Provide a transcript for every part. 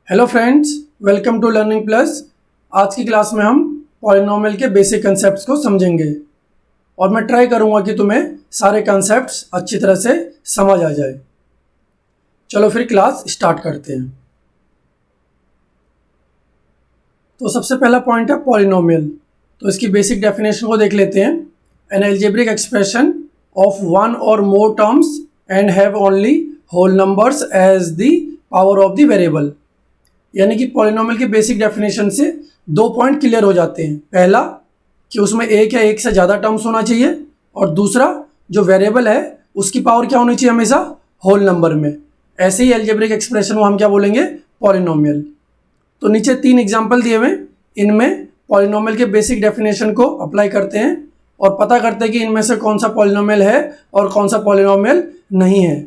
Hello friends, welcome to Learning Plus. आज की class में हम पॉलिनोमियल के बेसिक कंसेप्ट्स को समझेंगे और मैं ट्राई करूंगा कि तुम्हें सारे कंसेप्ट्स अच्छी तरह से समझ आ जाए। चलो फिर क्लास स्टार्ट करते हैं। तो सबसे पहला पॉइंट है पॉलिनोमियल। तो इसकी बेसिक डेफिनेशन को देख लेते हैं। An algebraic expression of one और more terms and have only whole numbers as the power of the variable. यानी कि पॉलिनोमियल की बेसिक डेफिनेशन से दो पॉइंट क्लियर हो जाते हैं। पहला कि उसमें एक या एक से ज़्यादा टर्म्स होना चाहिए, और दूसरा जो वेरिएबल है उसकी पावर क्या होनी चाहिए, हमेशा होल नंबर में। ऐसे ही अलजेब्रिक एक्सप्रेशन को हम क्या बोलेंगे, पॉलिनोमियल। तो नीचे 3 एग्जाम्पल दिए हुए, इनमें पॉलिनोमियल के बेसिक डेफिनेशन को अप्लाई करते हैं और पता करते हैं कि इनमें से कौन सा पॉलिनोमियल है और कौन सा पॉलिनोमियल नहीं है।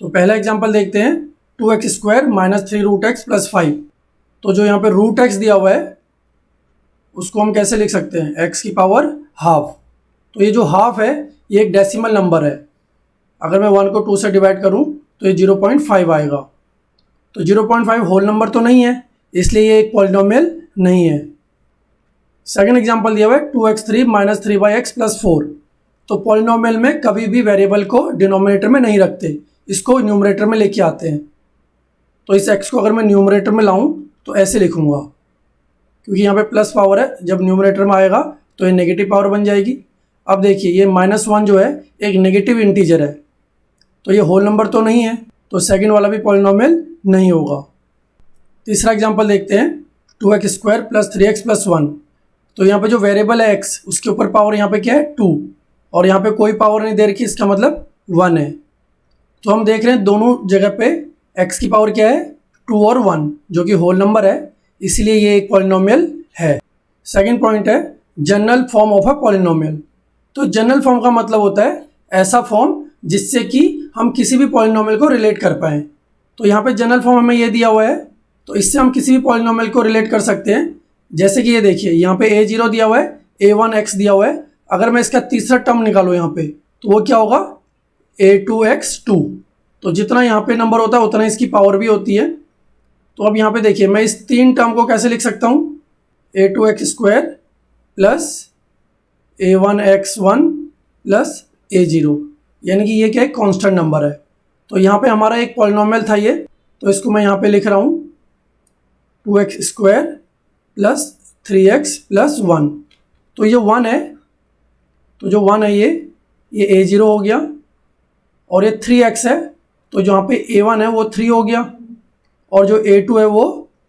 तो पहला एग्जाम्पल देखते हैं, 2x² - 3 √x + 5। तो जो यहाँ पे √x दिया हुआ है उसको हम कैसे लिख सकते हैं, x की पावर हाफ। तो ये जो हाफ है ये एक डेसिमल नंबर है। अगर मैं 1 को 2 से डिवाइड करूँ तो ये 0.5 आएगा। तो 0.5 होल नंबर तो नहीं है, इसलिए ये एक पॉलिनोमियल नहीं है। सेकंड एग्जांपल दिया हुआ है 2x3 - 3y(x + 4। तो पॉलिनोमियल में कभी भी वेरिएबल को डिनोमिनेटर में नहीं रखते, इसको न्यूमरेटर में लेके आते हैं। तो इस x को अगर मैं न्यूमरेटर में लाऊं तो ऐसे लिखूंगा, क्योंकि यहाँ पे प्लस पावर है, जब न्यूमरेटर में आएगा तो ये नेगेटिव पावर बन जाएगी। अब देखिए ये -1 जो है एक नेगेटिव इंटीजर है, तो ये होल नंबर तो नहीं है, तो सेकंड वाला भी पॉलिनोमियल नहीं होगा। तीसरा एग्जांपल देखते हैं, 2x² + 3x + 1। तो यहाँ पे जो वेरिएबल है x, उसके ऊपर पावर यहाँ पे क्या है 2, और यहाँ पे कोई पावर नहीं दे रखी, इसका मतलब 1 है। तो हम देख रहे हैं दोनों जगह पे x की पावर क्या है 2 और 1, जो कि होल नंबर है, इसलिए ये एक पॉलिनोमियल है। सेकंड पॉइंट है general form of a polynomial. तो जनरल फॉर्म का मतलब होता है ऐसा फॉर्म जिससे कि हम किसी भी पॉलिनोमियल को रिलेट कर पाएँ। तो यहाँ पे जनरल फॉर्म हमें ये दिया हुआ है, तो इससे हम किसी भी पॉलिनोमियल को रिलेट कर सकते हैं। जैसे कि ये देखिए यहाँ पे a0 दिया हुआ है, a1x दिया हुआ है। अगर मैं इसका तीसरा टर्म निकालूँ यहाँ पे, तो वो क्या होगा a2x2। तो जितना यहाँ पे नंबर होता है उतना इसकी पावर भी होती है। तो अब यहाँ पे देखिए मैं इस 3 टर्म को कैसे लिख सकता हूँ, a2x² + a1x1 + a0, यानी कि ये क्या है कांस्टेंट नंबर है। तो यहाँ पे हमारा एक पॉलिनोमियल था ये, तो इसको मैं यहाँ पे लिख रहा हूँ 2x² + 3x + 1। तो ये 1 है, तो जो 1 है ये a0 हो गया, और ये 3x है, तो जहाँ पे a1 है वो 3 हो गया, और जो a2 है वो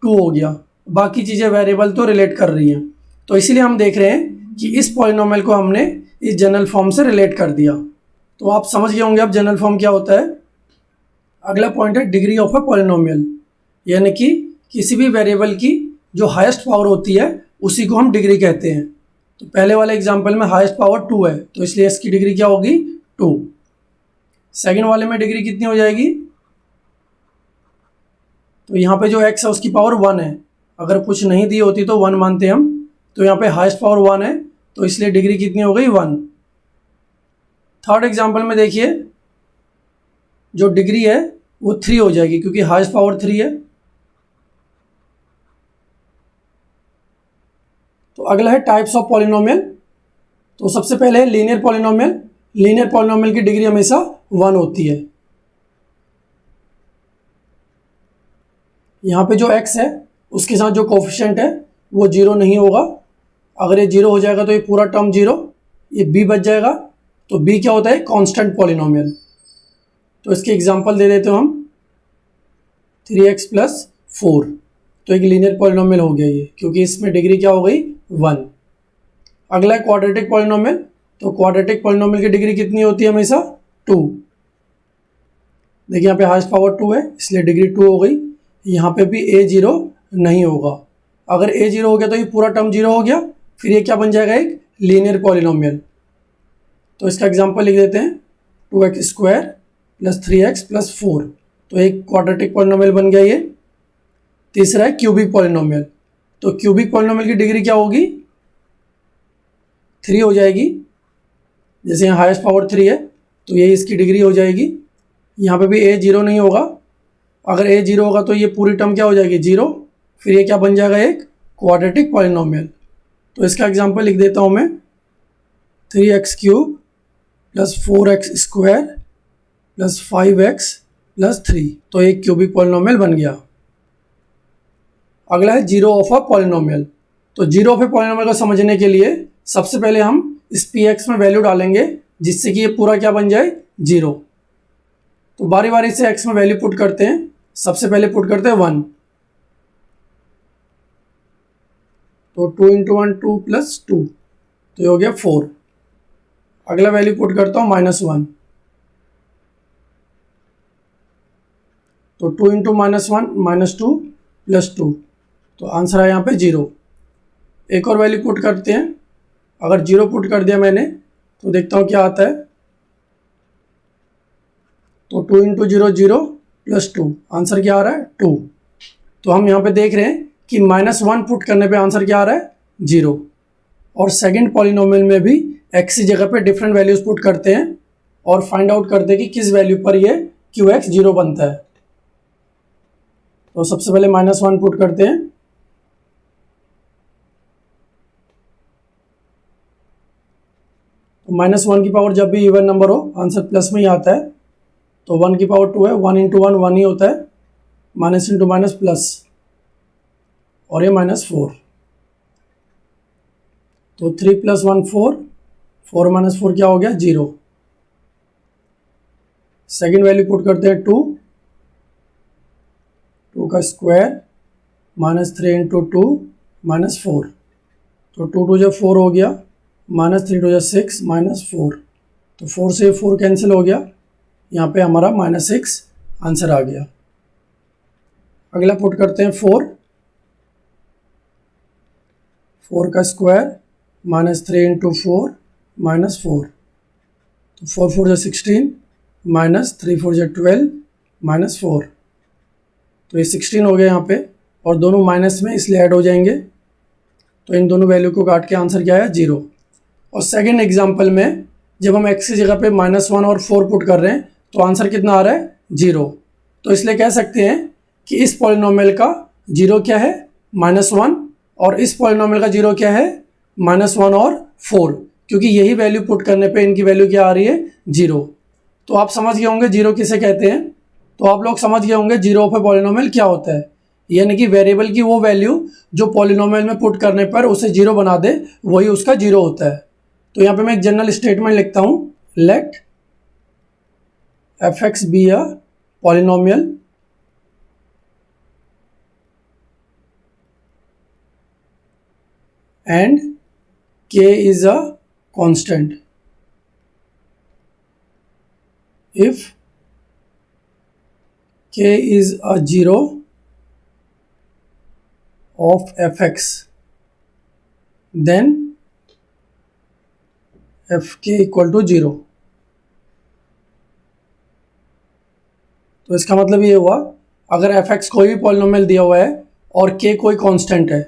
2 हो गया। बाकी चीज़ें वेरिएबल तो रिलेट कर रही हैं, तो इसीलिए हम देख रहे हैं कि इस पॉलिनोमियल को हमने इस जनरल फॉर्म से रिलेट कर दिया। तो आप समझ गए होंगे अब जनरल फॉर्म क्या होता है। अगला पॉइंट है डिग्री ऑफ अ पॉलिनोमियल, यानी कि किसी भी वेरिएबल की जो हाईएस्ट पावर होती है उसी को हम डिग्री कहते हैं। तो पहले वाले एग्जाम्पल में हाईएस्ट पावर 2 है, तो इसलिए इसकी डिग्री क्या होगी 2। सेकेंड वाले में डिग्री कितनी हो जाएगी, तो यहाँ पे जो x है उसकी पावर 1 है, अगर कुछ नहीं दी होती तो 1 मानते हम, तो यहाँ पे हाईएस्ट पावर 1 है, तो इसलिए डिग्री कितनी हो गई 1। थर्ड एग्जांपल में देखिए जो डिग्री है वो 3 हो जाएगी, क्योंकि हाईएस्ट पावर 3 है। तो अगला है टाइप्स ऑफ पॉलिनोमियल। तो सबसे पहले है लीनियर पॉलिनोमियल। लीनियर पॉलिनोमियल की डिग्री हमेशा 1 होती है। यहाँ पे जो x है उसके साथ जो कोफिशिएंट है वो 0 नहीं होगा। अगर ये 0 हो जाएगा तो ये पूरा टर्म 0, ये b बच जाएगा। तो b क्या होता है, कांस्टेंट पॉलिनोमियल। तो इसके एग्जांपल दे देते हो हम 3x + 4। तो एक लीनियर पॉलिनोमियल हो गया ये, क्योंकि इसमें डिग्री क्या हो गई 1। अगला है क्वाड्रेटिक पॉलिनोमियल। तो क्वाड्रेटिक पॉलिनोमियल की डिग्री कितनी होती है हमेशा 2। देखिए यहाँ पे हाईएस्ट पावर 2 है, इसलिए डिग्री 2 हो गई। यहाँ पे भी a0 नहीं होगा। अगर a0 हो गया तो ये पूरा टर्म 0 हो गया, फिर ये क्या बन जाएगा, एक लीनियर पॉलिनोमियल। तो इसका एग्जांपल लिख देते हैं 2x² + 3x + 4। तो एक क्वाड्रेटिक पॉलिनोमियल बन गया ये। तीसरा है क्यूबिक पॉलिनोमियल। तो क्यूबिक पॉलिनोमियल की डिग्री क्या होगी 3 हो जाएगी। जैसे यहाँ हाईएस्ट पावर 3 है, तो ये इसकी डिग्री हो जाएगी। यहाँ पे भी a0 नहीं होगा, अगर a 0 होगा तो ये पूरी टर्म क्या हो जाएगी 0, फिर ये क्या बन जाएगा एक क्वाड्रेटिक पॉलिनोमियल। तो इसका एग्जांपल लिख देता हूँ मैं 3x³ plus 4x² plus 5x plus 3, तो एक क्यूबिक पॉलिनोमियल बन गया। अगला है जीरो ऑफ अ पॉलिनोमियल। तो जीरो ऑफ ए पॉलिनोमियल को समझने के लिए सबसे पहले हम इस px में वैल्यू डालेंगे जिससे कि ये पूरा क्या बन जाए 0। तो बारी बारी से x में वैल्यू पुट करते हैं। सबसे पहले पुट करते हैं 1, तो 2 इंटू 1 2 प्लस 2, तो ये हो गया 4। अगला वैल्यू पुट करता हूँ -1, तो 2 इंटू -1 -2 प्लस 2, तो आंसर है यहाँ पे 0। एक और वैल्यू पुट करते हैं। अगर 0 पुट कर दिया मैंने तो देखता हूँ क्या आता है। तो 2 इंटू 0 0 प्लस 2, आंसर क्या आ रहा है 2। तो हम यहाँ पे देख रहे हैं कि -1 पुट करने पे आंसर क्या आ रहा है 0। और सेकंड पॉलिनोमियल में भी x की जगह पे डिफरेंट वैल्यूज पुट करते हैं और फाइंड आउट करते हैं कि किस वैल्यू पर ये qx 0 बनता है। तो सबसे पहले -1 पुट करते हैं। तो -1 की पावर जब भी इवन नंबर हो आंसर प्लस में ही आता है। तो 1 की पावर 2 है, 1 इंटू 1 1 ही होता है, माइनस इंटू माइनस प्लस, और ये -4। तो 3 + 1 4, 4 - 4 क्या हो गया 0। सेकेंड वैल्यू पुट करते हैं 2, 2 का स्क्वायर -3 इंटू 2 -4, तो 2 2 जो 4 हो गया, -3 2 जो 6 -4, तो 4 से 4 कैंसिल हो गया। यहाँ पे हमारा -6 आंसर आ गया। अगला पुट करते हैं 4, 4 का स्क्वायर -3 इंटू 4 -4, तो 4 4 जो 16, -3 4 जो 12 -4, तो ये 16 हो गया यहाँ पे, और दोनों माइनस में इसलिए ऐड हो जाएंगे। तो इन दोनों वैल्यू को काट के आंसर क्या है 0। और सेकेंड एग्जाम्पल में जब हम x की जगह पे -1 और 4 पुट कर रहे हैं तो आंसर कितना आ रहा है 0। तो इसलिए कह सकते हैं कि इस पॉलिनोमियल का 0 क्या है -1, और इस पॉलिनोमियल का 0 क्या है -1 और 4, क्योंकि यही वैल्यू पुट करने पे इनकी वैल्यू क्या आ रही है 0। तो आप समझ गए होंगे 0 किसे कहते हैं। तो आप लोग समझ गए होंगे जीरो ऑफ ए पॉलिनोमियल क्या होता है, यानी कि वेरिएबल की वो वैल्यू जो पॉलिनोमियल में पुट करने पर उसे 0 बना दे वही उसका 0 होता है। तो यहाँ पे मैं एक जनरल स्टेटमेंट लिखता हूँ, let fx be a polynomial and k is a constant if k is a 0 of fx then fk equal to 0। तो इसका मतलब ये हुआ, अगर fx कोई भी पॉलिनोमियल दिया हुआ है और k कोई कांस्टेंट है,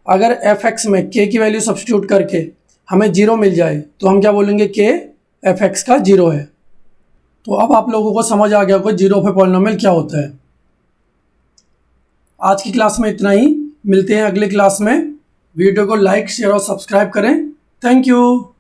अगर fx में k की वैल्यू सब्स्टिट्यूट करके हमें 0 मिल जाए तो हम क्या बोलेंगे k fx का 0 है। तो अब आप लोगों को समझ आ गया होगा जीरो ऑफ ए पॉलिनोमियल क्या होता है। आज की क्लास में इतना ही, मिलते हैं अगली क्लास में। वीडियो को लाइक शेयर और सब्सक्राइब करें। Thank you.